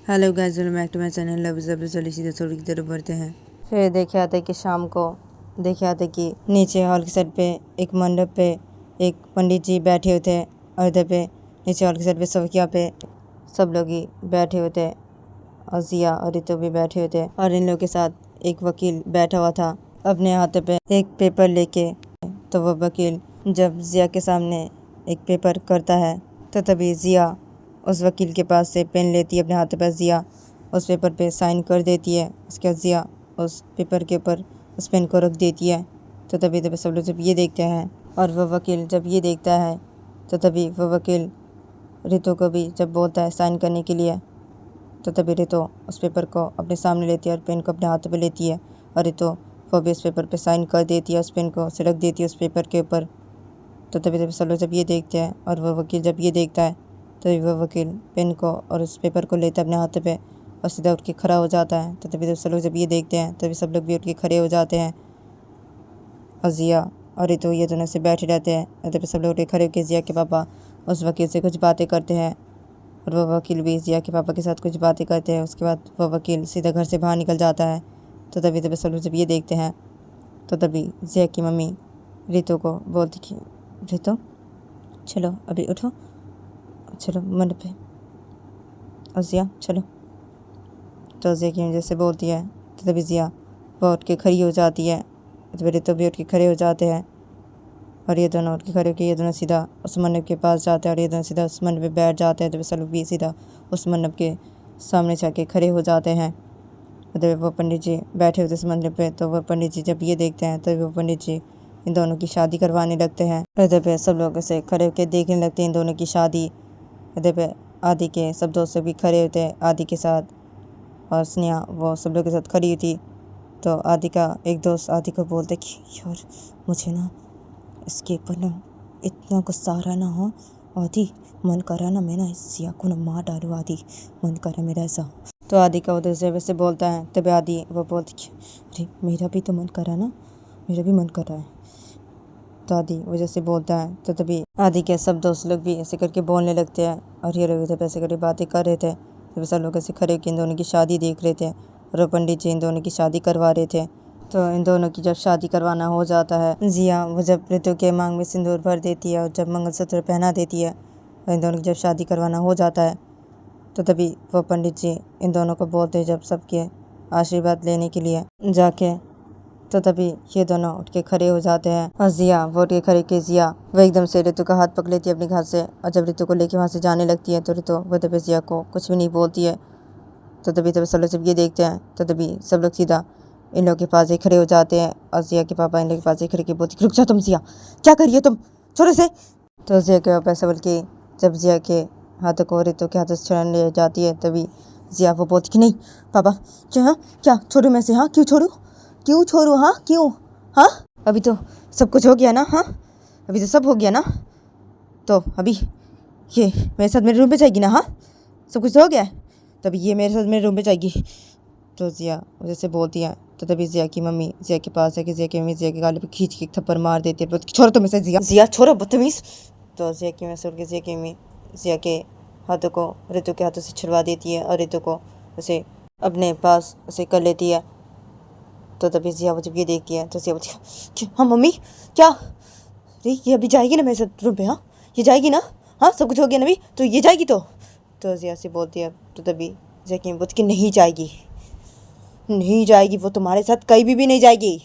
Hello guys, welcome back to my channel love जब चलिए सीधे स्टोरी की तरफ बढ़ते हैं। फिर देखे आते कि शाम को देखे आते कि नीचे हॉल की साइड पे एक मंडप पे एक पंडित जी बैठे हुए थे और इधर पे नीचे हॉल की साइड पे सोफिया पे सब लोग ही बैठे हुए थे और जिया और रितु भी बैठे हुए थे और इन लोगों के साथ एक वकील बैठा हुआ था अपने हाथ पे एक पेपर लेके। तो वह वकील जब जिया के सामने एक पेपर करता है तो तभी जिया उस वकील के पास से पेन लेती है अपने हाथ पे। जिया उस पेपर पे साइन कर देती है। उसके बाद जिया उस पेपर के ऊपर उस पेन को रख देती है। तो तभी तभी सब लोग जब ये देखते हैं और वह वकील जब ये देखता है तो तभी वह वकील रितु को भी जब बोलता है साइन करने के लिए तो तभी रितु उस पेपर को अपने सामने लेती है और पेन को अपने हाथों पे लेती है और रितु वो भी उस पेपर पे साइन कर देती है। उस पेन को से रख देती है उस पेपर के ऊपर। तो तभी तभी सब लोग जब ये देखते हैं और वह वकील जब ये देखता है तभी वह वकील पेन को और उस पेपर को लेता है अपने हाथ पे और सीधा उठ के खड़ा हो जाता है। तो तभी सब लोग जब ये देखते हैं तभी सब लोग भी उठ के खड़े हो जाते हैं और जिया और रितु ये दोनों से बैठे रहते हैं। और तभी सब लोग उठ के खड़े होकर जिया के पापा उस वकील से कुछ बातें करते हैं और वह वकील भी जिया के पापा के साथ कुछ बातें करते हैं। उसके बाद वह वकील सीधा घर से बाहर निकल जाता है। तो तभी तभी सब लोग जब ये देखते हैं तो तभी जिया की मम्मी रितु को बोलती कि रितु चलो अभी उठो, चलो मंडप पे और जिया चलो। तो जिया की वजह से बोलती है तो तभी जिया वो उठ के खड़ी हो जाती है। तो रितु भी उठ के खड़े हो जाते हैं और ये दोनों उठ के खड़े होकर ये दोनों सीधा उस मंडप के पास जाते हैं और ये दोनों सीधा उस मंडप पे बैठ जाते हैं। तो सब लोग भी सीधा उस मंडप के सामने जाके खड़े हो जाते हैं। तो वो पंडित जी बैठे होते उस मंडप पे। तो वह पंडित जी जब ये देखते हैं तभी वो पंडित जी इन दोनों की शादी करवाने लगते हैं। इधर पे सब लोग ऐसे खड़े होकर देखने लगते हैं इन दोनों की शादी। इधर पे आदि के सब दोस्त भी खड़े होते हैं आदि के साथ और स्नेहा वो सब लोग के साथ खड़ी हुई थी। तो आदि का एक दोस्त आदि को बोलते कि यार मुझे ना इसके ऊपर ना इतना गुस्सा आ रहा ना हो आदि, मन कर रहा ना मैं ना इस जिया को ना मार डालूँ आदि, मन कर रहा मेरा ऐसा। तो आदि का उधर से वैसे बोलता है तभी आदि वो बोलती कि अरे मेरा भी तो मन कर रहा ना, मेरा भी मन कर रहा है। तो आदि वजह से बोलता है तो तभी आदि के सब दोस्त लोग भी ऐसे करके बोलने लगते हैं और ये लोग इधर ऐसे करके बातें कर रहे थे। तभी सब लोग ऐसे खड़े होकर इन दोनों की शादी देख रहे थे और पंडित जी इन दोनों की शादी करवा रहे थे। तो इन दोनों की जब शादी करवाना हो जाता है जिया वो जब रितु के मांग में सिंदूर भर देती है और जब मंगलसूत्र पहना देती है और इन दोनों की जब शादी करवाना हो जाता है तो तभी वो पंडित जी इन दोनों को बोलते हैं जब सबके आशीर्वाद लेने के लिए जाके। तो तभी ये दोनों उठ के खड़े हो जाते हैं और जिया वो उठ के खड़े के जिया वो एकदम से रितु का हाथ पकड़ लेती है अपने हाथ से और जब रितु को लेके वहाँ से जाने लगती है तो रितु वो तभी जिया को कुछ भी नहीं बोलती है। तो तभी सब लोग जब ये देखते हैं तो तभी सब लोग सीधा इन लोग के पास ही खड़े हो जाते हैं और जिया के पापा इन लोग के पास ही खड़े के बोलती रुक जाओ तुम जिया, क्या करिए तुम, छोड़ो से। तो जिया के पापा ऐसा बोल के जब जिया के हाथों को रितु के हाथों से छुड़ाने ले जाती है तभी जिया वो बोलती कि नहीं पापा क्या, हाँ क्या छोड़ू मैं से, हाँ क्यों छोड़ू, क्यों छोड़ू, हाँ क्यों, हाँ अभी तो सब कुछ हो गया ना, हाँ अभी तो सब हो गया ना, तो अभी ये मेरे साथ मेरे रूम पे जाएगी ना, हाँ सब कुछ तो हो गया है तभी ये मेरे साथ मेरे रूम पे जाएगी। तो जिया जैसे बोलती है तो तभी जिया की मम्मी जिया के पास है कि जिया की मम्मी जिया के गाले पे खींच के थप्पड़ मार देती है, छोड़ो तुम इसे जिया, जिया छोड़ो बदतमीज। तो जिया की मम्मी उठ के जिया की मम्मी जिया के हाथों को रितु के हाथों से छुड़वा देती है और रितु को उसे अपने पास उसे कर लेती है। तो तभी जिया जब ये देखती है तो जिया बोलती हाँ मम्मी क्या, अरे ये अभी जाएगी ना मेरे साथ रूम पे, हाँ ये जाएगी ना, हाँ सब कुछ हो गया ना अभी तो ये जाएगी। तो जिया से बोलती है तो तभी जिया की बोलती कि नहीं जाएगी, नहीं जाएगी वो तुम्हारे साथ कहीं भी नहीं जाएगी।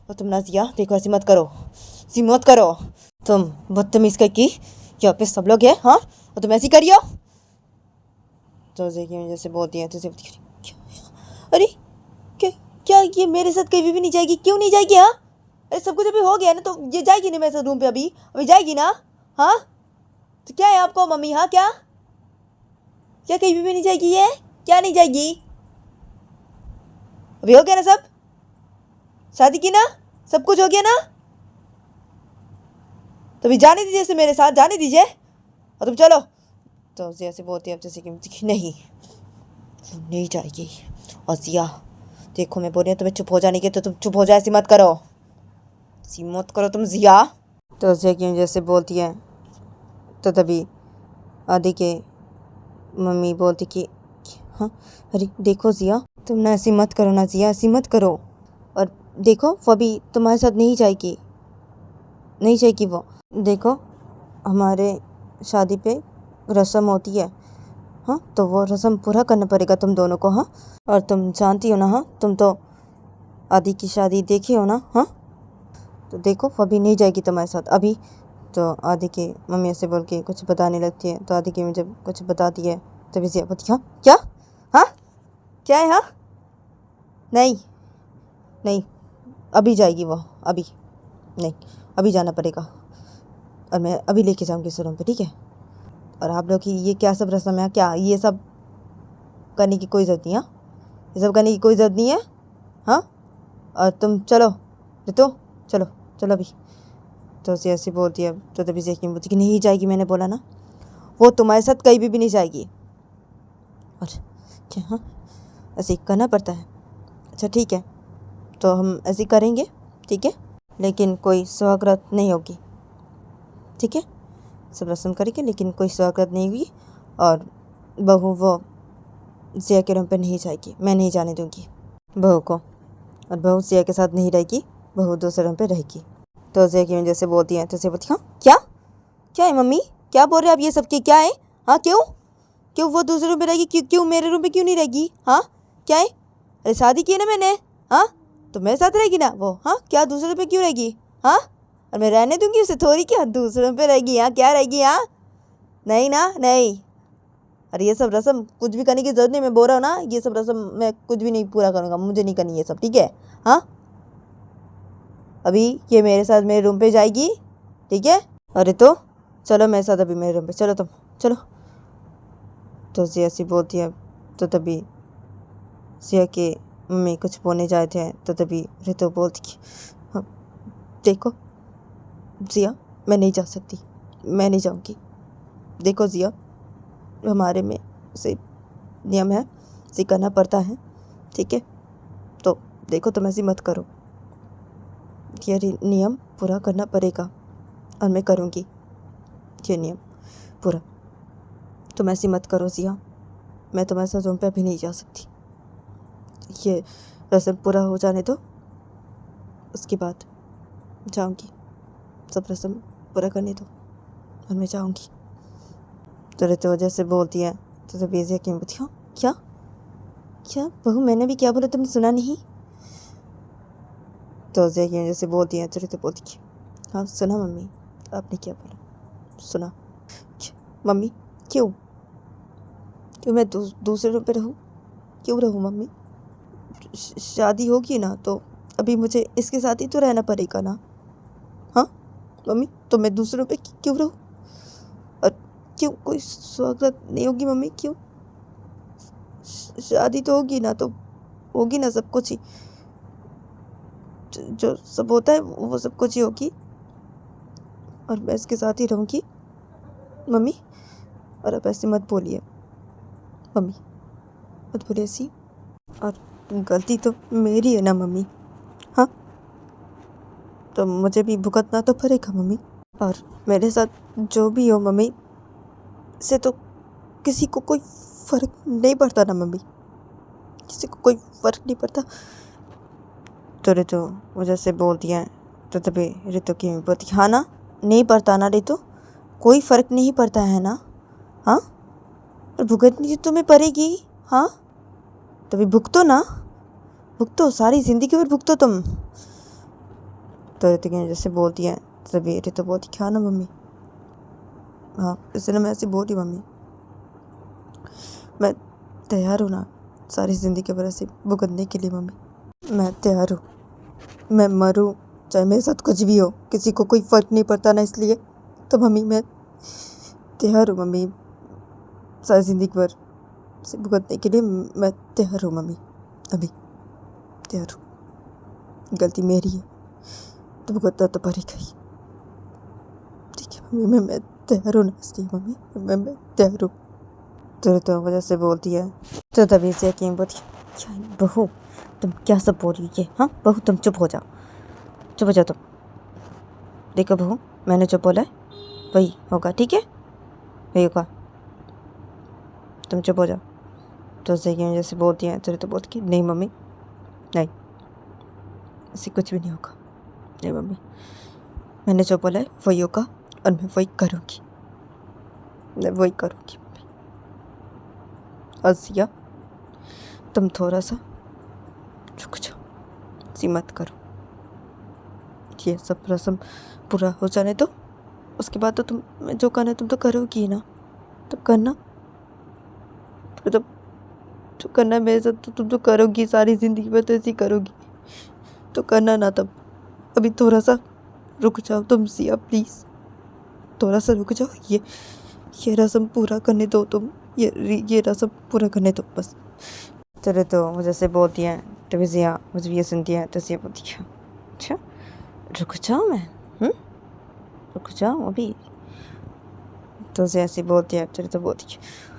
और तुम ना जिया देखो ऐसी मत करो, ऐसी मत करो, तुम बदतमीज की यहाँ पे सब लोग हैं, हाँ और तुम ऐसी करियो। तो जिया की जैसे बोलती है तो अरे क्या क्या ये मेरे साथ कहीं भी नहीं जाएगी, क्यों नहीं जाएगी, हाँ अरे सब कुछ अभी हो गया ना तो ये जाएगी ना मेरे साथ रूम पे, अभी अभी जाएगी ना, हाँ तो क्या है आपको मम्मी, हाँ क्या क्या कहीं भी नहीं जाएगी, ये क्या नहीं जाएगी, अभी हो गया ना सब, शादी की ना, सब कुछ हो गया ना, तो अभी जाने दीजिए इसे मेरे साथ, जाने दीजिए और तुम चलो। तो जिया से बोलती है जैसे कि नहीं वो नहीं जाएगी। और जिया देखो मैं बोल रही हूँ तुम्हें चुप हो जाने की तो तुम चुप हो जाए, ऐसी मत करो, ऐसी मत करो तुम जिया। तो जिया की जैसे बोलती है तो तभी आदि के मम्मी बोलती कि हाँ अरे देखो जिया, तुम ना ऐसी मत करो ना जिया, ऐसी मत करो। और देखो वो अभी तुम्हारे साथ नहीं जाएगी, नहीं जाएगी वो। देखो हमारे शादी पे रस्म होती है, हाँ तो वो रस्म पूरा करना पड़ेगा तुम दोनों को। हाँ और तुम जानती हो ना, हाँ तुम तो आदि की शादी देखी हो ना। हाँ तो देखो वो अभी नहीं जाएगी तुम्हारे साथ अभी। तो आदि की मम्मी ऐसे बोल के कुछ बताने लगती है, तो आदि की मम्मी जब कुछ बताती है तभी जिया बोलती हाँ क्या, हाँ क्या है, हाँ नहीं नहीं अभी जाएगी वो, अभी नहीं, अभी जाना पड़ेगा और मैं अभी लेके जाऊँगी इस रूम पे, ठीक है। और आप लोग की ये क्या सब रस्म है, क्या ये सब करने की कोई ज़रूरत नहीं है, ये सब करने की कोई ज़रूरत नहीं है। हाँ और तुम चलो रितु, चलो चलो अभी। तो उसे ऐसी बोलती है, तो तभी से यकीन बोलती कि नहीं जाएगी, मैंने बोला ना वो तुम्हारे साथ कहीं भी नहीं जाएगी। और क्या, हाँ ऐसे ही करना पड़ता है, अच्छा ठीक है तो हम ऐसे ही करेंगे, ठीक है, लेकिन कोई स्वागत नहीं होगी, ठीक है। सब रस्म करेंगे लेकिन कोई स्वागत नहीं हुई, और बहू वो जिया के रूम पे नहीं जाएगी, मैं नहीं जाने दूंगी बहू को। और बहू जिया के साथ नहीं रहेगी, बहू दूसरे रूम पे रहेगी। तो जिया की वजह से बोलती हैं, तो जिया बोलती हाँ क्या, क्या है मम्मी, क्या बोल रहे हैं आप ये सब के, क्या है, हाँ क्यों, क्यों वो दूसरे रूम पे रहेगी, क्यों क्यों मेरे रूम पे क्यों नहीं रहेगी, हाँ क्या है, अरे शादी की है ना मैंने, हाँ तो मेरे साथ रहेगी ना वो, हाँ क्या दूसरे रूम पे क्यों रहेगी, हाँ और मैं रहने दूंगी उसे थोड़ी, क्या दूसरे रूम पे रहेगी, हाँ क्या रहेगी, हाँ नहीं ना नहीं। अरे ये सब रस्म कुछ भी करने की जरूरत नहीं, मैं बोल रहा हूँ ना ये सब रस्म मैं कुछ भी नहीं पूरा करूँगा, मुझे नहीं करनी ये सब, ठीक है। हाँ अभी ये मेरे साथ मेरे रूम पे जाएगी, ठीक है। अरे तो चलो मेरे साथ अभी मेरे रूम पे, चलो तुम चलो। तो जिया सी बोलती है, तो तभी जिया के मम्मी कुछ बोलने जाए थे, तो तभी रितु बोलती कि हाँ देखो जिया मैं नहीं जा सकती, मैं नहीं जाऊँगी। देखो जिया हमारे में से नियम है, इसे करना पड़ता है, ठीक है। तो देखो तुम ऐसी मत करो, ये नियम पूरा करना पड़ेगा और मैं करूँगी ये नियम पूरा। तुम ऐसी मत करो जिया, मैं तुम्हारे साथ रूम पे अभी नहीं जा सकती, ये रस्म पूरा हो जाने दो, उसके बाद जाऊँगी, सब रस्म पूरा करने दो और मैं जाऊँगी। तो रितु वजह से बोलती है, तो तभी ऐसे क्यों बोलती हाँ क्या, क्या बहू मैंने भी क्या बोला तुमने सुना नहीं। तो जिया की वजह से बोलती है, तो रितु बोलती कि हाँ सुना मम्मी, आपने क्या बोला सुना। मम्मी क्यों, क्यों मैं दूसरे रूम पे रहूँ, क्यों रहूँ मम्मी, शादी होगी ना तो अभी मुझे इसके साथ ही तो रहना पड़ेगा ना। हाँ मम्मी तो मैं दूसरे रूम पे क्यों रहूँ, और क्यों कोई स्वागत नहीं होगी मम्मी, क्यों शादी तो होगी ना, तो होगी ना सब कुछ ही, जो सब होता है वो सब कुछ ही होगी, और मैं इसके साथ ही रहूँगी मम्मी। और अब ऐसे मत बोलिए मम्मी, मत बोलिए ऐसी, और गलती तो मेरी है ना मम्मी, हाँ तो मुझे भी भुगतना तो पड़ेगा मम्मी। और मेरे साथ जो भी हो मम्मी से तो किसी को कोई फ़र्क नहीं पड़ता ना मम्मी, किसी को कोई फ़र्क नहीं पड़ता। तो रितु वजह से बोलती हैं, तो तभी रितु की बोलती हाँ ना नहीं पड़ता ना रितु, कोई फ़र्क नहीं पड़ता है ना, हाँ और भुगतनी तो तुम्हें पड़ेगी, हाँ तभी भुगतो ना, भुगतो सारी ज़िंदगी भर भुगतो तुम। तो रितु की वजह से बोलती हैं, तभी रितु बोलती क्या ना मम्मी, हाँ इसलिए मैं ऐसे बोली मम्मी, मैं तैयार हूँ ना सारी ज़िंदगी भर ऐसे भुगतने के लिए मम्मी, मैं तैयार हूँ, मैं मरूँ चाहे मेरे साथ कुछ भी हो, किसी को कोई फ़र्क नहीं पड़ता ना, इसलिए तो मम्मी मैं तैयार हूँ मम्मी, सारी ज़िंदगी भर से भुगतने के लिए मैं तैयार हूँ मम्मी, अभी तैयार हूँ, गलती मेरी है तो भुगतना तो पड़ेगा ही, ठीक है मम्मी मैं तैयार हूँ ना, इसलिए मम्मी मैं तैयार हूँ। तो वजह से बोलती है, तो तभी से यकीन बोलती क्या बहू तुम क्या सब बोल रही है, हाँ बहू तुम चुप हो जाओ, चुप हो जाओ तुम, देखो बहू मैंने जो बोला है वही होगा, ठीक है वही होगा, तुम चुप हो जाओ। तो उसे की जैसे बोलती है तो बोलती कि नहीं मम्मी, नहीं, ऐसे कुछ भी नहीं होगा। नहीं मम्मी, मैंने जो बोला है वही होगा और मैं वही करूँगी, मैं वही करूँगी मम्मी। आसिया, तुम थोड़ा सा रुक जाओ, ऐसी मत करो, ये सब रस्म पूरा हो जाने दो, उसके बाद तो तुम जो करना है तुम तो करोगी ही ना, तो करना, तो जो करना है मेरे साथ तो तुम तो करोगी, सारी ज़िंदगी में तो ऐसे ही करोगी, तो करना ना तब। अभी थोड़ा सा रुक जाओ तुम सिया, प्लीज़ थोड़ा सा रुक जाओ, ये रस्म पूरा करने दो तुम, ये रस्म पूरा करने दो बस। चले तो मुझे से बोलती हैं तभी सिया मुझे ये सुनती है तो सिया बोलती है अच्छा रुक जाओ मैं, रुक जाओ अभी। तो उसे ऐसी बोलती है चले तो बोलती है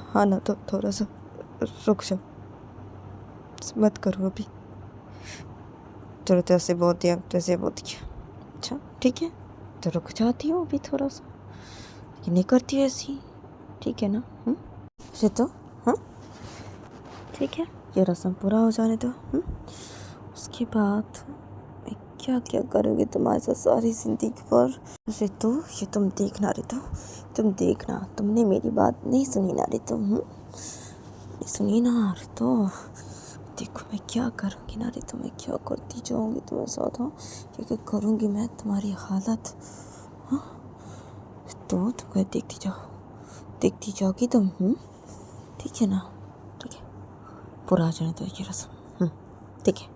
हाँ ना, तो थोड़ा सा रुक जाओ, मत करो अभी। चलो तो ऐसे बोलती है तो ऐसे बोलती है अच्छा ठीक है, तो रुक जाती हूँ अभी थोड़ा सा, ये नहीं करती ऐसी, ठीक है ना। ये तो हाँ ठीक है, ये रस्म पूरा हो जाने दो, उसके बाद मैं क्या क्या करूँगी तुम्हारे साथ सारी ज़िंदगी पर। रितु ये तुम देखना, रितु तुम देखना, तुमने मेरी बात नहीं सुनी ना रितु, नहीं सुनी ना रितु, देखो मैं क्या करूँगी ना रितु, मैं क्या करती जाऊँगी तुम्हारे साथ, क्या क्या करूँगी मैं, तुम्हारी हालत, तो तुम देखती जाओगी तुम, ठीक है ना, ठीक है, पूरा आ जाने दो ये रस्म, ठीक है।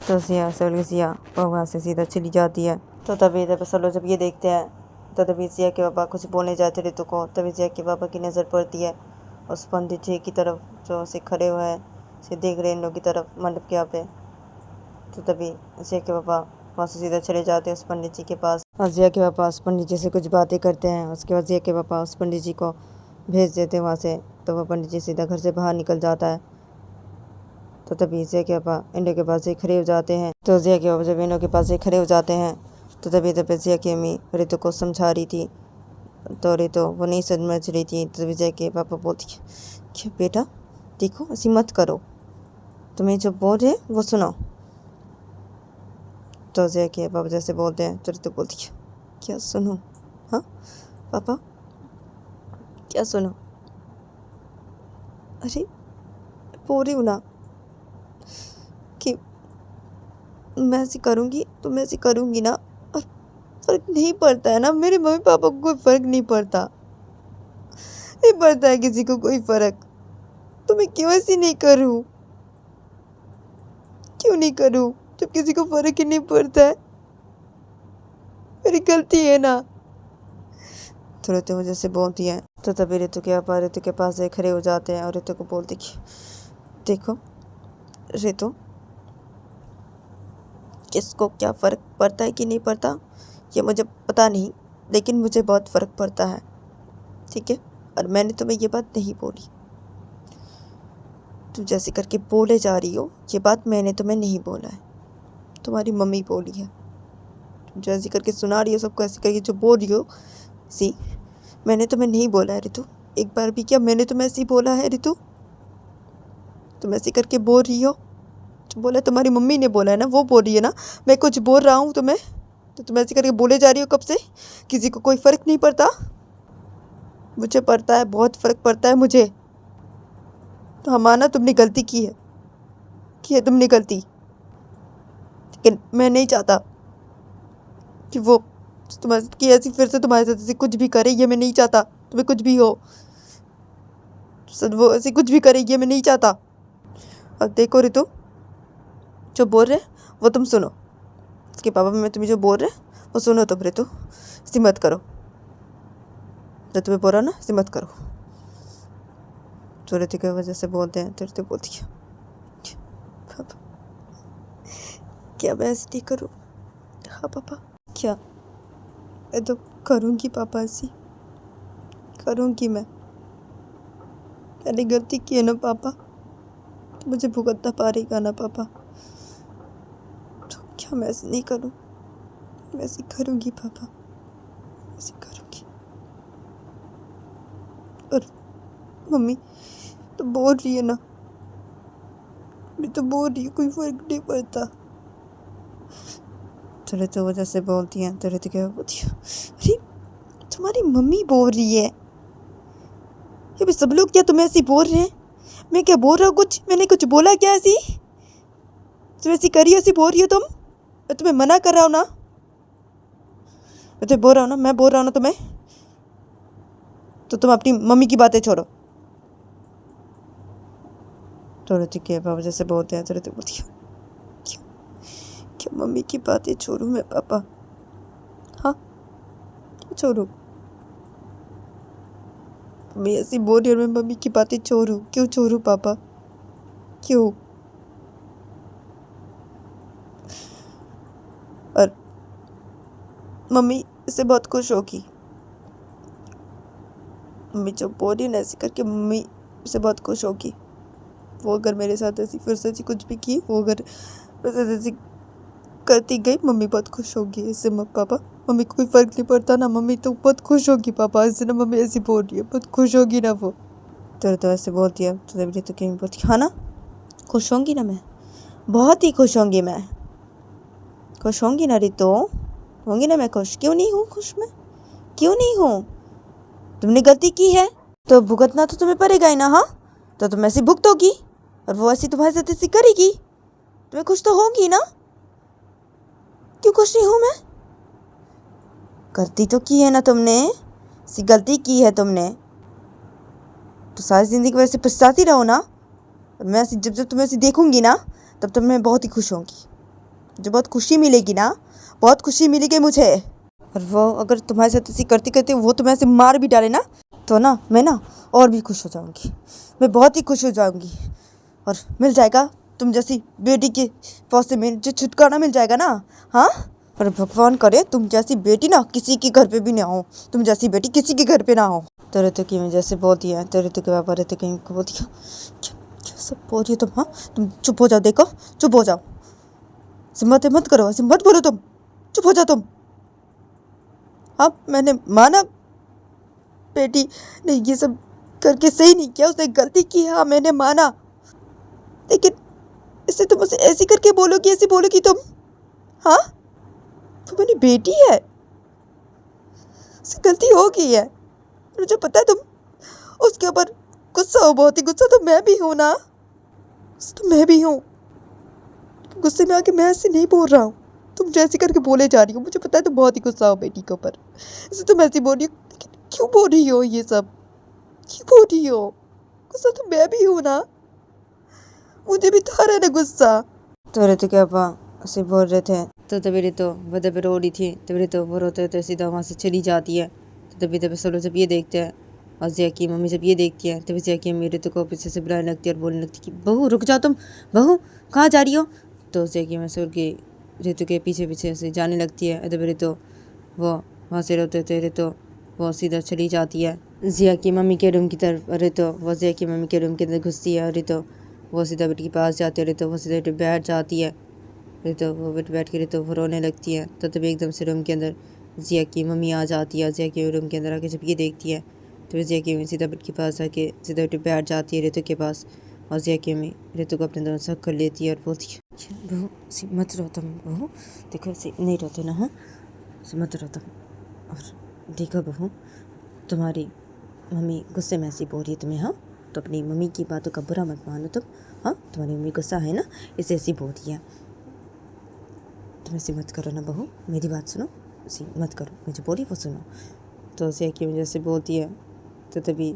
तो सिया वहाँ से सीधा चली जाती है। तो तभी इधर सब लोग जब ये देखते हैं तो तभी सिया के पापा कुछ बोलने जाते रितु को, तभी सिया के पापा की नज़र पड़ती है उस पंडित जी की तरफ जो से खड़े हुए हैं, से देख रहे हैं इन लोग की तरफ मंडप के यहाँ पे। तो तभी सिया के पापा वहाँ से सीधा चले जाते हैं उस पंडित जी के पास, और सिया के पापा उस पंडित जी से कुछ बातें करते हैं। उसके बाद सिया के पापा उस पंडित जी को भेज देते हैं वहाँ से, तो वह पंडित जी सीधा घर से बाहर निकल जाता है। तो तभी सिया के पापा इंडो के पास से खड़े हो जाते हैं। तो सिया के पापा जब इंडो के पास से खड़े हो जाते हैं तो तभी सिया की अम्मी रितु को समझा रही थी, तो रितु वो नहीं समझ रही थी। तो तभी सिया के पापा बोलती क्या बेटा देखो ऐसी मत करो, तुम्हें जो बोल रहे वो सुनो। तो सिया के पापा जैसे बोलते हैं तो रितु बोलती है क्या सुनो, हाँ पापा क्या सुनो, अरे बोल रही हूँ ना कि मैं ऐसी करूँगी तो मैं ऐसी करूँगी ना, और फ़र्क नहीं पड़ता है ना, मेरे मम्मी पापा को कोई फ़र्क नहीं पड़ता, नहीं पड़ता है किसी को कोई फ़र्क, तो मैं क्यों ऐसी नहीं करूँ, क्यों नहीं करूँ जब किसी को फ़र्क ही नहीं पड़ता है, मेरी गलती है ना। तो रितु मुझे से बोलती है। तो तभी रितु के पापा रितु के पास से खड़े हो जाते हैं और रितु को बोलते कि देखो रितु, किसको क्या फ़र्क पड़ता है कि नहीं पड़ता ये मुझे पता नहीं, लेकिन मुझे बहुत फ़र्क पड़ता है, ठीक है, और मैंने तुम्हें ये बात नहीं बोली, तुम जैसे करके बोले जा रही हो ये बात मैंने तुम्हें नहीं बोला है, तुम्हारी मम्मी बोली है, तुम जैसे करके सुना रही हो सबको ऐसे करके जो बोल रही हो, सी मैंने तुम्हें नहीं बोला है रितु, एक बार भी क्या मैंने तुम्हें ऐसे ही बोला है रितु, तुम ऐसे करके बोल रही हो, जो बोला तुम्हारी मम्मी ने बोला है ना वो बोल रही है ना, मैं कुछ बोल रहा हूँ तुम्हें तो तुम ऐसे करके बोले जा रही हो कब से, किसी को कोई फ़र्क नहीं पड़ता, मुझे पड़ता है, बहुत फ़र्क पड़ता है मुझे। तो हाँ माना तुमने गलती की है तुमने गलती, लेकिन मैं नहीं चाहता कि वो तुम्हारे साथ कि ऐसी फिर से तुम्हारे साथ ऐसे कुछ भी करे, ये मैं नहीं चाहता, तुम्हें कुछ भी हो वो ऐसे कुछ भी करे ये मैं नहीं चाहता। और देखो रितु जो बोल रहे वो तुम सुनो, उसके पापा मैं तुम्हें जो बोल रहे वो सुनो तुम रितु, ऐसी मत करो, जो तुम्हें बोल रहा ना ऐसी मत करो। तो रितु की वजह से बोलते हैं तो रितु बोलती है पापा क्या मैं ऐसे नहीं करूँ, हाँ पापा क्या, मैं तो करूँगी पापा, ऐसी करूँगी मैंने गलती की है ना पापा, तो मुझे भुगतना पड़ेगा ना पापा, तो क्या मैं ऐसे नहीं करूँ, मैं ऐसे करूँगी पापा, ऐसे करूँगी। और मम्मी तो बोल रही है ना, मैं तो बोल रही हूँ, कोई फर्क नहीं पड़ता। तो ऋतु वजह से बोलती है, तो ऋतु क्या बोलती है, अरे तुम्हारी मम्मी बोल रही है, ये भी सब लोग क्या तुम्हें ऐसी बोल रहे हैं? मैं क्या बोल रहा हूँ कुछ? मैंने कुछ बोला क्या ऐसी? तुम ऐसी करी ऐसी बोल रही हो तुम? मैं तुम्हें मना कर रहा हूँ ना, मैं तुम्हें बोल रहा हूँ ना, मैं बोल रहा हूँ ना तुम्हें, तो तुम अपनी मम्मी की बातें छोड़ो। तो ऋतु के पापा जैसे बोलते हैं, तो ऋतु बोलती है, क्यों क्यों मम्मी की बातें छोड़ूं मैं पापा? हाँ क्यों छोड़ूं? मैं ऐसी बोल रही हूँ, मैं मम्मी की बातें छोड़ूं? क्यों छोड़ूं पापा? क्यों? और मम्मी इससे बहुत खुश होगी। मम्मी जो बोल रही है ना ऐसे करके, मम्मी इससे बहुत खुश होगी। वो अगर मेरे साथ ऐसी फिर से ऐसी कुछ भी की, वो अगर फिर से ऐसी करती गई, मम्मी बहुत खुश होगी। इससे पापा, मम्मी को कोई फर्क नहीं पड़ता ना, मम्मी तो बहुत खुश होगी पापा, इससे ना मम्मी ऐसी बोल रही है, बहुत खुश होगी ना वो। तो ऐसे बोलती है, तो तभी तो क्या बोलती है, हाँ ना खुश होंगी ना, मैं बहुत ही खुश होंगी, मैं खुश होंगी ना रितो, होंगी ना मैं खुश। क्यों नहीं हूँ खुश? मैं क्यों नहीं हूँ? तुमने गलती की है तो भुगतना तो तुम्हें पड़ेगा ही ना। हाँ तो तुम ऐसी भुगतोगी, और वो ऐसी तुम्हारे साथ ऐसी करेगी, तुम्हें खुश तो होगी ना। क्यों खुश नहीं हूँ मैं? गलती तो की है ना तुमने, ऐसी गलती की है तुमने, तो सारी ज़िंदगी वैसे पछताती रहो ना। और मैं ऐसी जब जब तुम्हें ऐसी देखूंगी ना, तब तब मैं बहुत ही खुश होंगी, मुझे बहुत खुशी मिलेगी ना, बहुत खुशी मिलेगी मुझे। और वो अगर तुम्हारे साथ ऐसी करती करती वो तुम्हें ऐसे मार भी डाले ना, तो ना मैं ना और भी खुश हो जाऊंगी, मैं बहुत ही खुश हो जाऊंगी। और मिल जाएगा तुम जैसी बेटी के पास से मुझे छुटकारा मिल जाएगा ना। हाँ और भगवान करे तुम जैसी बेटी ना किसी के घर पे भी ना हो, तुम जैसी बेटी किसी के घर पे ना हो। तो ऋतु की मैं जैसे बोलती है, तो ऋतु के पापा ऋतु की को बोलती है, क्या सब बोल रही हो तुम? हाँ तुम चुप हो जाओ, देखो चुप हो जाओ, मत मत करो, ऐसे मत बोलो, तुम चुप हो जाओ तुम। हाँ मैंने माना बेटी ने ये सब करके सही नहीं किया, उसने गलती की, हाँ मैंने माना, लेकिन इससे तुम उसे ऐसी करके बोलोगी, ऐसी बोलोगी तुम? हाँ वो मेरी बेटी है, उससे गलती हो गई है, मुझे पता है तुम उसके ऊपर गुस्सा हो, बहुत ही गुस्सा तो मैं भी हूँ ना, तो मैं भी हूँ। गुस्से में आके मैं ऐसे नहीं बोल रहा हूँ, तुम जैसे करके बोले जा रही हो, मुझे पता है तुम बहुत ही गुस्सा हो बेटी के ऊपर, इससे तुम ऐसी बोल रही हो, लेकिन क्यों बोल रही हो ये सब? क्यों बोल रही हो? गुस्सा तो मैं भी हूँ ना, मुझे भी था रहा ना गुस्सा। तो ऋतु के पापा ऐसे बोल रहे थे, तो तभी ऋतु वो तभी रो रही थी, तभी ऋतु वो रोते रोते सीधा वहाँ से चली जाती है। तो तभी तभी सब लोग जब ये देखते हैं, और जिया की मम्मी जब ये देखती है, तभी जिया की मम्मी ऋतु को पीछे से बुलाने लगती है और बोलने लगती कि बहू रुक जाओ तुम, बहू कहाँ जा रही हो? तो जिया की मम्मी सुर की ऋतु के पीछे पीछे से जाने लगती है। तभी ऋतु वो वहाँ से रोते रोते ऋतु वो सीधा चली जाती है जिया की मम्मी के रूम की तरफ। ऋतु वो जिया की मम्मी के रूम के अंदर घुसती है, और ऋतु वो सीधा बेटी के पास जाती है, ऋतु वो सीधा बेटी बैठ जाती है, ऋतु वो बैठ के ऋतु वो रोने लगती है। तो तभी एकदम से रूम के अंदर जिया की मम्मी आ जाती है। जिया की रूम के अंदर आके जब ये देखती है, तो जिया की मम्मी सीधा बेटी के पास आके सीधा बेटी बैठ जाती है ऋतु के पास, और जिया की मम्मी ऋतु को अपने दोनों सक कर लेती है और बोलती है, बहू ऐसे मत रो तुम, बहू देखो ऐसे नहीं रोते ना, हाँ ऐसे मत रो तुम, और देखो बहू तुम्हारी मम्मी गुस्से में ऐसी बोल रही है तुम्हें, हाँ तो अपनी मम्मी की बातों का बुरा मत मानो तुम, हाँ तुम्हारी मम्मी गुस्सा है ना, इसे ऐसी बोल रही है, तुम ऐसी मत करो ना बहू, मेरी बात सुनो, ऐसी मत करो, मुझे बोली वो सुनो। तो जिया की वजह से बोलती है। तो तभी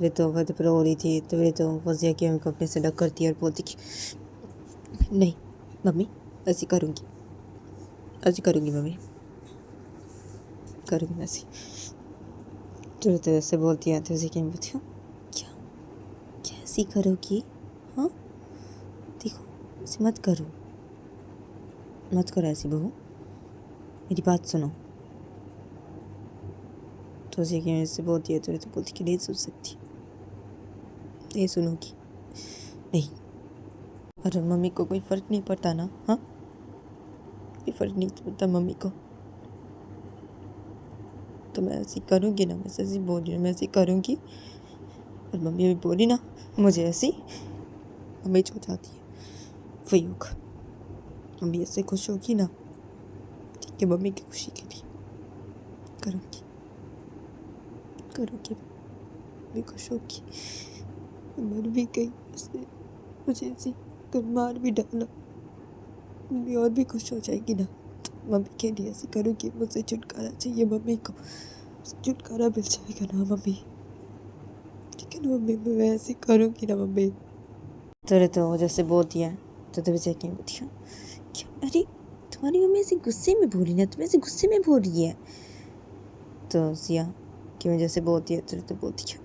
ऋतु वह पर रो रही थी, तो ऋतु वो जिया की मम्मी को अपने से अलग करती है और बोलती कि नहीं मम्मी ऐसी करूँगी, ऐसी करूँगी मम्मी, करूँगी मैं ऐसी। तो ऋतु ऐसे बोलती है, तो जिया की मम्मी बोलती है, क्या क्या ऐसी करोगी? हाँ देखो ऐसी मत करो, मत करो ऐसी बहू, मेरी बात सुनो। तो उसे की वजह से बोलती है, तो ऋतु बोलती कि नहीं सुन सकती, नहीं सुनूंगी, नहीं। और मम्मी को कोई फ़र्क नहीं पड़ता ना, हाँ कोई फ़र्क नहीं पड़ता मम्मी को, तो मैं ऐसी करूँगी ना, मैं ऐसी बोल रही हूँ, मैं ऐसी करूँगी, और मम्मी अभी बोली ना मुझे ऐसी, मम्मी हो जाती है। वही होगा, मम्मी ऐसे खुश होगी ना, ठीक है, मम्मी की खुशी के लिए करूँगी, मम्मी खुश होगी। मर भी गई उसने मुझे ऐसी कर मार भी डाला, मम्मी और भी खुश हो जाएगी ना। तो मम्मी के लिए ऐसी करूँगी, मुझसे छुटकारा चाहिए मम्मी को, छुटकारा मिल जाएगा ना मम्मी, ठीक है ना मम्मी, मैं ऐसे करूँगी ना मम्मी। तो वो जैसे बोलती है तो तभी से क्या बोलती है, क्या अरे तुम्हारी मम्मी ऐसे गुस्से में बोली ना, तुम्हें ऐसे गुस्से में बोल रही है। तो जिया की वजह से बोलती है तो बोलती है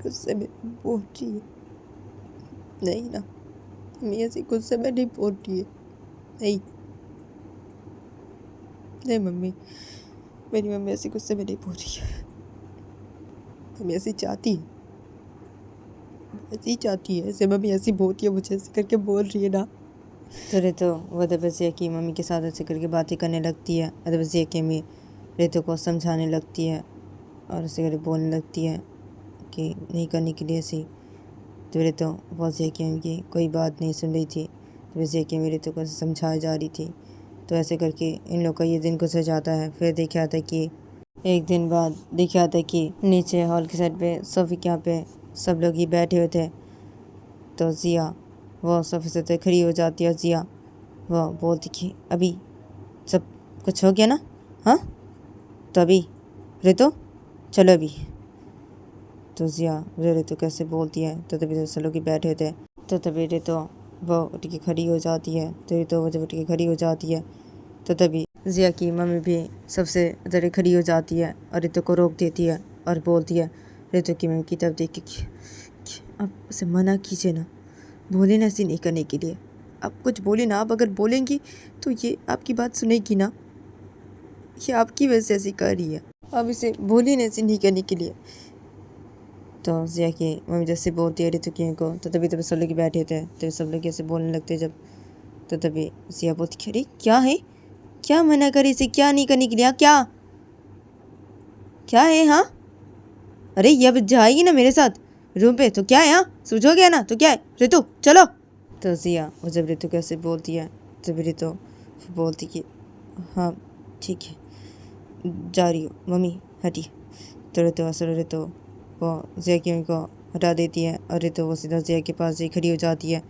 गुस्से में बोल रही है, नहीं ना मम्मी ऐसे गुस्से में नहीं बोल रही है, नहीं नहीं मम्मी, मेरी मम्मी ऐसी गुस्से में नहीं बोल रही है, मम्मी ऐसी चाहती है, ऐसी चाहती है, ऐसे मम्मी ऐसी बोलती है, मुझे ऐसे करके बोल रही है ना। तो वो दबसिया की मम्मी के साथ ऐसे करके बातें करने लगती है। दबसिया की मम्मी रेतु को समझाने लगती है और ऐसे करके बोलने लगती है कि नहीं करने के लिए ऐसी। तो रेतु बहुत से की मम्मी की कोई बात नहीं सुन रही थी। दबसिया की मम्मी रेतु को समझाई जा रही थी। तो ऐसे करके इन लोग का ये दिन गुजर जाता है। फिर देखा था कि एक दिन बाद देखा था कि नीचे हॉल की साइड पे सोफे के यहाँ पे सब लोग ही बैठे हुए थे। तो जिया वो सोफे से खड़ी हो जाती है। जिया वो बोलती कि अभी सब कुछ हो गया ना, हाँ तो अभी रितु चलो अभी। तो जिया रितु कैसे बोलती है तो तभी सब लोग बैठे होते हैं। तो तभी रितु वो उठ के खड़ी हो जाती है। तो रितु वो जब उठ के खड़ी हो जाती है तो तभी जिया की मम्मी भी सबसे ज़्यादा खड़ी हो जाती है और रितु को रोक देती है और बोलती है रितु की मम्मी की तरफ देख के, आप उसे मना कीजिए ना, बोले ना ऐसी नहीं करने के लिए, आप कुछ बोले ना, आप अगर बोलेंगी तो ये आपकी बात सुनेगी ना, ये आपकी वजह से ऐसी कर रही है, आप इसे बोले ना ऐसी नहीं करने के लिए। तो जिया की मम्मी जैसे बोलती है रितु की को तो तभी सब लोग बैठे थे। तो सब लोग ऐसे बोलने लगते जब, तो तभी जिया बोलती अरे क्या है, क्या मना करे इसे, क्या नहीं करने के लिए, क्या क्या है, हाँ अरे ये अब जाएगी ना मेरे साथ रूम पे तो क्या है, हाँ सूझ हो गया ना तो क्या है रितु चलो। तो जिया वो जब रितु कैसे बोलती है तब रितु बोलती कि हाँ ठीक है जा रही हो मम्मी हटी। तो रितु असल रितु वो जिया की मम्मी को हटा देती है और रितु वो सीधा जिया के पास ही खड़ी हो जाती है।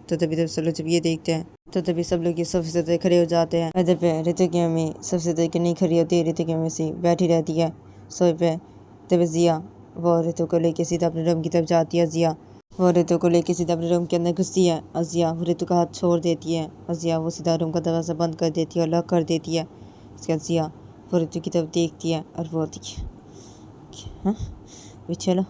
तो तभी सब लोग जब ये देखते हैं तो तभी सब लोग ये सबसे ज़्यादा खड़े हो जाते हैं। इधर पे रितु की मम्मी सबसे ज़्यादा नहीं खड़ी होती है, रितु की मम्मी से बैठी रहती है सोए पे। तभी जिया वो रितु को लेके सीधा अपने रूम की तरफ जाती है। जिया वो रितु को लेके सीधा अपने रूम के अंदर घुसती है और जिया वो रितु का हाथ छोड़ देती है और जिया वो सीधा रूम का दरवाज़ा बंद कर देती है और लॉक कर देती है। उसके बाद जिया वो रितु की तरफ देखती है और बोलती है हाँ भी चलो।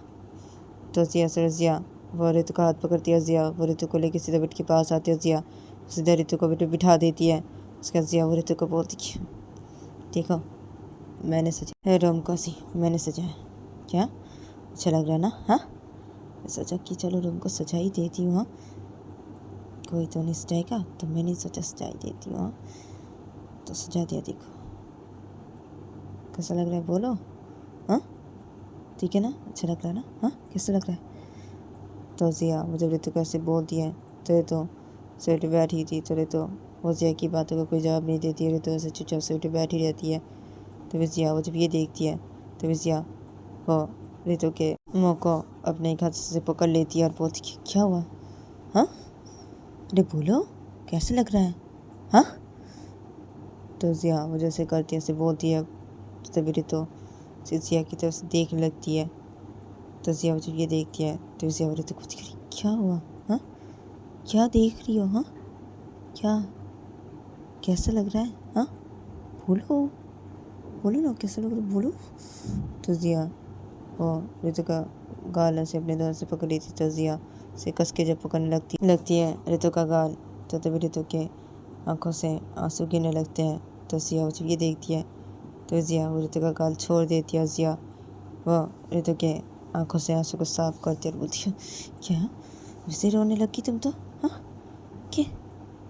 तो जिया वो रितु का हाथ पकड़ती है। जिया वो रितु को लेके सीधा बेड के पास आती है। जिया सीधा रितु को बेड पे बिठा देती है। उसके बाद जिया वो रितु को बोलती है देखो मैंने सजाया रूम को, सी मैंने सजाया, क्या अच्छा लग रहा है ना, हाँ सोचा कि चलो रूम को सजा ही देती हूँ, हाँ कोई तो नहीं सजाएगा तो मैंने सोचा सजा ही देती हूँ, हाँ तो सजा दिया, देखो कैसा लग रहा है बोलो, हाँ ठीक है ना, अच्छा लग रहा है ना, हाँ कैसा लग रहा है। तो जिया वो जब रितु कैसे बोलती है तो रितु सेट बैठी थी। तो रितु वो जिया की बातों का कोई जवाब नहीं देती है। रितु ऐसे चुपचाप सेट बैठी रहती है। तो जिया वो जब ये देखती है तो जिया वो रितु के मुँह को अपने हाथ से पकड़ लेती है और बोलती है क्या हुआ, हाँ अरे बोलो कैसे लग रहा है, हाँ। तो जिया वो जैसे करती है ऐसे बोलती है तो तभी रितु जिया की तरफ से देखने लगती है। तो जिया जब ये देखती है तो जिया वो रितु कुछ करी क्या हुआ, हाँ क्या देख रही हो, हाँ क्या कैसा लग रहा है, हाँ बोलो बोलो ना कैसा लग रहा है बोलो। तो जिया वो रितु का गाल ऐसे अपने दोनों से पकड़ लेती। तो जिया से कस के जब पकड़ने लगती है रितु का गाल तो तभी रितु के आंखों से आंसू गिरने लगते हैं। तो जिया जब ये देखती है तो जिया वो रितु का गाल छोड़ देती है। जिया वो रितु के आंखों से आंसू को साफ करती है और बोलती है क्या वैसे रोने लगी तुम तो, हाँ क्या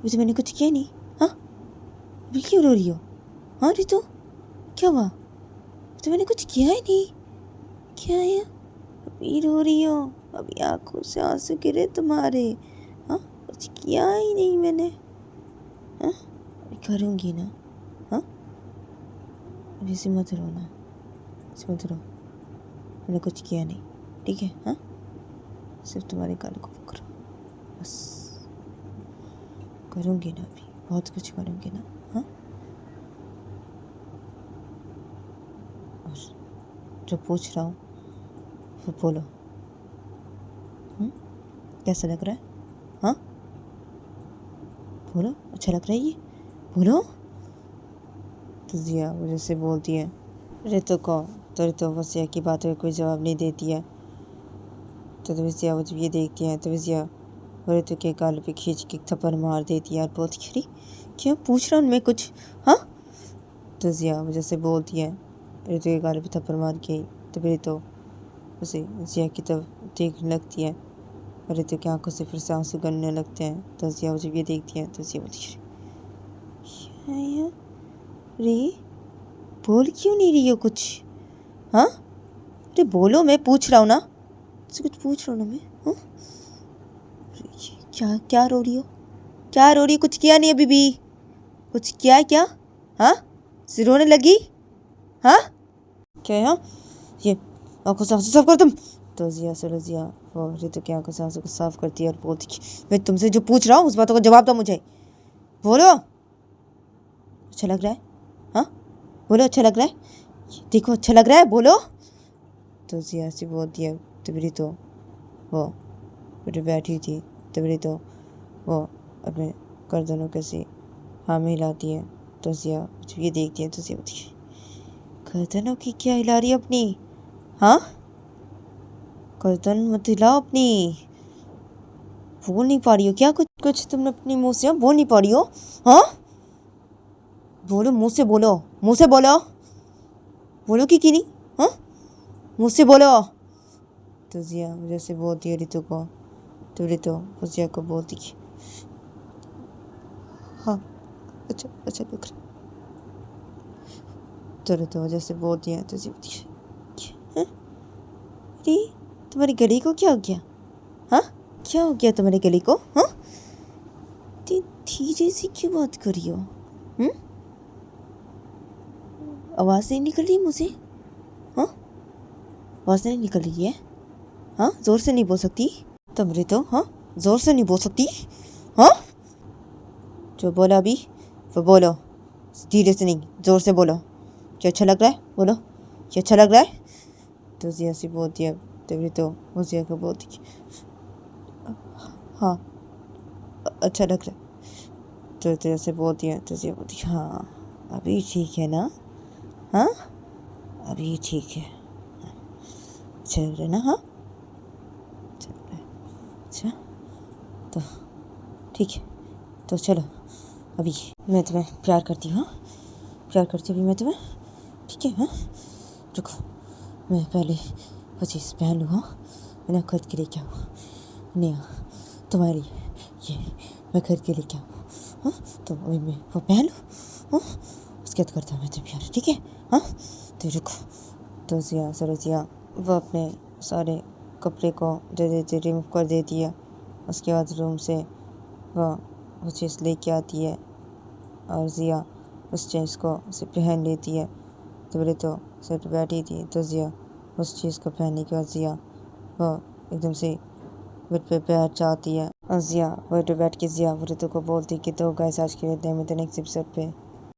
वैसे मैंने कुछ किया नहीं, हाँ अभी क्यों रो रही हो, हाँ रितु क्या हुआ, तो मैंने कुछ किया ही नहीं, क्या है अभी रो रही हो? अभी आंखों से आंसू गिरे तुम्हारे? हाँ, कुछ किया ही नहीं मैंने। हाँ, अभी करूँगी ना। हाँ, अभी से मत रो ना, ऐसे मत रो। मैंने कुछ किया नहीं, ठीक है? हाँ, सिर्फ तुम्हारे गाल को पकड़ो बस। करूँगी ना, अभी बहुत कुछ करूँगी ना। हाँ, और जो पूछ रहा हूँ वो बोलो। कैसा लग रहा है? हाँ, बोलो, अच्छा लग रहा है ये? बोलो। तो जिया वजह से बोलती है, रितु को तो रितु वसिया की बातों का कोई जवाब नहीं देती है। तो विजया वो जब ये देखती है तो विजया रितु के गाल पे खींच के थप्पड़ मार देती है और बोलती है, क्यों पूछ रहा हूँ मैं कुछ? हाँ, तो जिया वजह से बोलती है, रितु के गाल पे थप्पड़ मार के तो रितु उसे जिया की तरफ देखने लगती है और रितु की आंखों से फिर से आंसू गिरने लगते हैं। तो जिया जब ये देखती है तो जिया बोलती है, रे बोल क्यों नहीं रही हो कुछ? हाँ, अरे बोलो, मैं पूछ रहा हूँ ना, तुझसे कुछ पूछ रहा हूँ ना मैं। हाँ, क्या क्या रो रही हो? क्या रो रही हो? कुछ किया नहीं अभी भी? कुछ किया है क्या? हाँ, सिर रोने लगी? हाँ, क्या है? हाँ, ये आंखों से आंसू साफ कर तुम। तो जिया से रजिया वो रितु की आंखों से आंसू को साफ करती है और बोलती कि मैं तुमसे जो पूछ रहा हूँ उस बातों का जवाब दो मुझे। बोलो, अच्छा लग रहा है? हाँ, बोलो, अच्छा लग रहा है? देखो, अच्छा लग रहा है, बोलो। तो जिया से बोलती है, तबरी तो वो बेटे बैठी थी, तबरी तो वो अपने गर्दनों के से हाँ हिलाती है। तो जिया जब ये देखती है तो जिया बोलती है, गर्दनों की क्या हिला रही है अपनी? हाँ, गर्दन मत हिलाओ अपनी। बोल नहीं पा रही हो क्या? कुछ कुछ तुमने अपनी मुंह से बोल नहीं पा रही हो? हाँ, बोलो, मुंह से बोलो, मुंह से बोलो। बोलो कि नहीं? हाँ, मुंह से बोलो। तो जिया जैसे बोलती है रितु को, तो रितु उस जिया को बोलती है, हाँ, अच्छा अच्छा लग रहा है। तो रितु जैसे बोलती है तो जिया बोलती है, अरे तुम्हारी गली को क्या हो गया? हाँ, क्या हो गया तुम्हारे गली को? हाँ, धीरे से क्यों बात कर रही हो? आवाज़ नहीं निकल रही मुझे? हाँ, आवाज़ नहीं निकल रही है? हाँ, ज़ोर से नहीं बोल सकती तुम रितु? हाँ, ज़ोर से नहीं बोल सकती? हाँ, जो बोला अभी वो बोलो, धीरे से नहीं, ज़ोर से बोलो। क्या अच्छा लग रहा है? बोलो, क्या अच्छा लग रहा है? तो जिया से बोलती है, तभी तो वो जिया को बोलती है, हाँ, अच्छा लग रहा है। तो तेरे से बोलती है तो जिया बोलती है, हाँ, अभी ठीक है ना? हाँ, अभी ठीक है, अच्छा लग रहा है ना? हाँ, अच्छा लग रहा है। अच्छा, तो ठीक है, तो चलो, अभी मैं तुम्हें प्यार करती हूँ। प्यार करती हूँ अभी मैं तुम्हें, ठीक है? हाँ, रुको, मैं पहले वो चीज़ पहन लूँ। हाँ, मैंने खरीद के लेके आऊँ, नहीं तुम्हारे लिए ये मैं खरीद के लेके आऊँ। हाँ, तो अभी मैं वो पहन लूँ। हाँ, उसके बाद करता हूँ मैं तुम्हें प्यार, ठीक है? हाँ, तो रुको। तो जिया सरजिया वो अपने सारे कपड़े को दे देती, रिमूव कर देती है। उसके बाद रूम से वो चीज़ लेके आती है और जिया उस चीज़ को उसे पहन लेती है। तो बोले तो सिर पर बैठी थी तो जिया उस चीज़ को पहनने के बाद जिया वो एकदम से बेड पे बैठ जाती है और जिया बेड पे बैठ के जिया रितु को बोलती कि तो गाइस आज के लिए मिलते हैं नेक्स्ट एपिसोड पे।